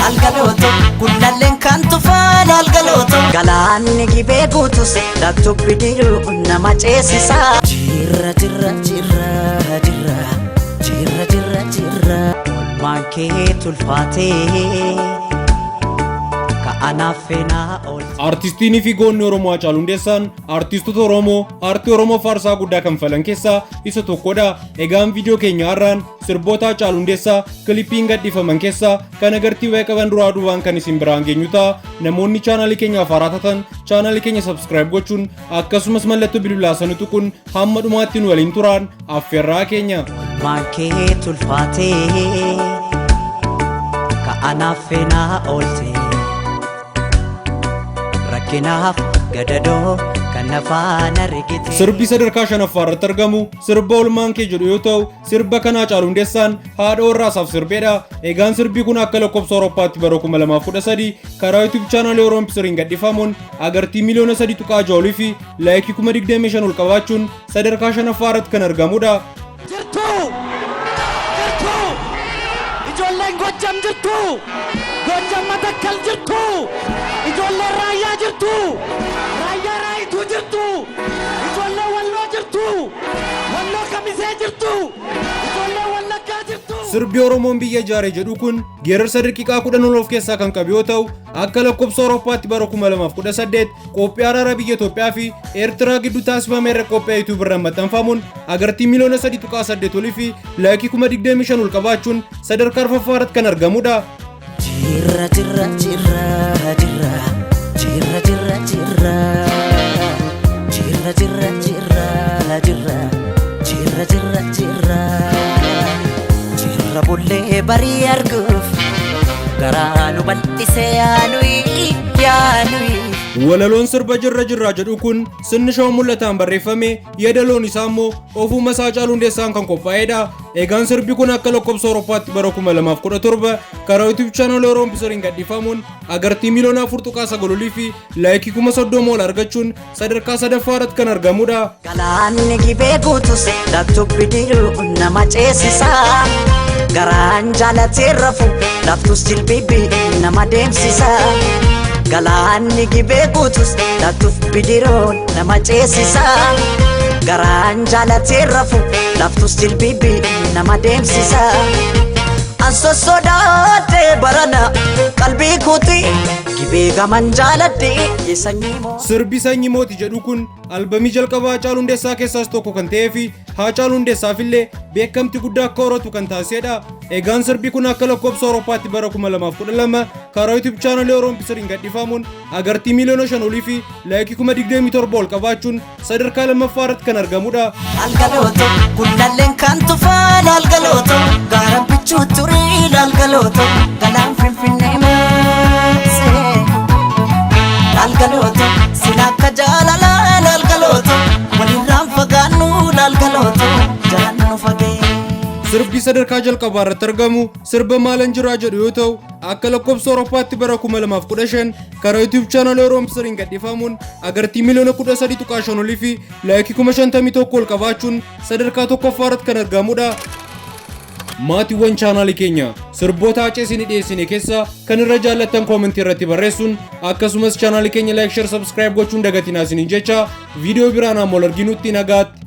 algaloto gullalleen kan tufaan algaloto galaanni gibee guutus daktu bidiru nama ceesisa jirra jirra jirra jirra jirra jirra jirra maankee tulfaatee Artistiini fi goonni Oromoo Hacaaluu Hundeessaan artistoota Oromoo aartii Oromoo faarsaa guddaa kan falan keessaa isa tokkodha. Egaan viidiyoo keenya har'aan sirboota Hacaaluu Hundeessaa kilipiin gadhiifaman keessaa kan agartii wayii qaban duraa duubaan kan isin biraan geenyu ta'a. Namoonni chaanaalii keenyaaf haaraa taatan chaanaalii keenya subscribe gochuun akkasumas mallattoo bilbilaa sana tuquun hamma dhumaatti nu waliin turaan affeerraa keenya. Maankee tulfaatee ka'anaaf feenaa oolte. Sirbi sadarkaa shanaffaa irratti argamu sirba olmaan kee jedhu yoo ta'u sirba kana Hacaaluu Hundeessaan haadha warraasaaf sirbeedha. Egaan sirbi kun akka lakkoofsa Awurooppaatti bara 2013 karaa YouTube chaanaalii Oroompisiriin gadhiifamuun agartii miliyoona 3.6 fi laayikii 25,000 ol qabaachuun sadarkaa shanaffaa irratti kan argamudha. Ijoolleen Gojjam jirtu, Gojjam Matakkal jirtu, ijoolleen Raayyaa jirtu, Raayyaa Raayituu jirtu, ijoolleen Walloo jirtu, Walloo Kamisee jirtu, ijoolleen Wallaggaa jirtu. Sirbi Oromoon biyya ijaare jedhu kun geerarsa daqiiqaa 10 of keessaa kan qabu yoo ta'u akka lakkoofsa Awurooppaatti bara 2018 qophii araara biyya Itoophiyaa fi Eertiraa gidduu taasifame irra qophii YouTube irra maxxanfamuun agartii miliyoona 3.8 olii fi laayikii 25,000 ol qabaachuun sadarkaa arfaffaa irratti kan argamudha. Jirra jirra jirra jirra jirra jirra jirra jirra jirra jirra jirra jirra jirra jirra jirra bullee barii arguuf garaa nu bal'isee yaanuyi. Walaloon sirba jirra jirraa jedhu kun sinni shawaa mul'ataan barreeffame yeedaloon isaa immoo ofuma isaa Hacaaluu Hundeessaan kan qophaa'edha. Egaan sirbi kun akka lakkoofsa Awurooppaatti bara 2017 karaa YouTube chaanaalii Oroompisiriin gadhiifamuun agartii miliyoona 4.9 fi laayikii 30,000 ol argachuun sadarkaa sadaffaa irratti kan argamudha. Galaanni gibee guutus daktu bidiru nama ceesisa garaan jaalatee rafu laftus jilbibi nama deemsisa. Galaanni gibee guutus daktuuf bidiroon nama ceesisa garaan jaalatee rafu laftus jilbibi nama deemsisa. Anso sodaatee barana qalbii kuutii gibee gaman jaaladhe Sirbi Sanyii Mootii jedhu kun albamii jalqabaa Hacaaluu Hundeessaa keessaas tokko kan ta'ee fi Hacaaluu Hundeessaaf illee beekamtii guddaa akka horatu kan taasisedha. Egaan sirbi kun akka lakkoofsa Awurooppaatti bara 2012 karaa YouTube chaanaalii Oroompisiriin gadhiifamuun agartii miliyoona 5 olii fi laayikii 27,000 ol qabaachuun sadarkaa lammaffaa irratti kan argamudha. Algalooto gullalleen kan tufaan algalooto gaara bichuu turii algalooto galaan finfinnee maasee algalooto sila akka jaalalaan algalooto walirraan fagaannu algalooto jalaan nu fagee. Sirbi sadarkaa jalqabaa irratti argamu sirba maalan jiraa jedhu yoo ta'u akka lakkoofsa Awurooppaatti bara 2015 karaa YouTube chaanaalii Oroompisiriin gadhiifamuun agartii miliyoona 13.5 olii fi laayikii 51,000 ol qabaachuun sadarkaa tokkoffaa irratti kan argamudha. Maatiiwwan chaanaalii keenya sirboota Hacee isin dhiyeessine keessaa kan irra jaallattan koomentii irratti barreessuun akkasumas chaanaalii keenya like share subscribe gochuun dagatinaa isiniin jecha viidiyoo biraan ammoo arginutti nagaatti.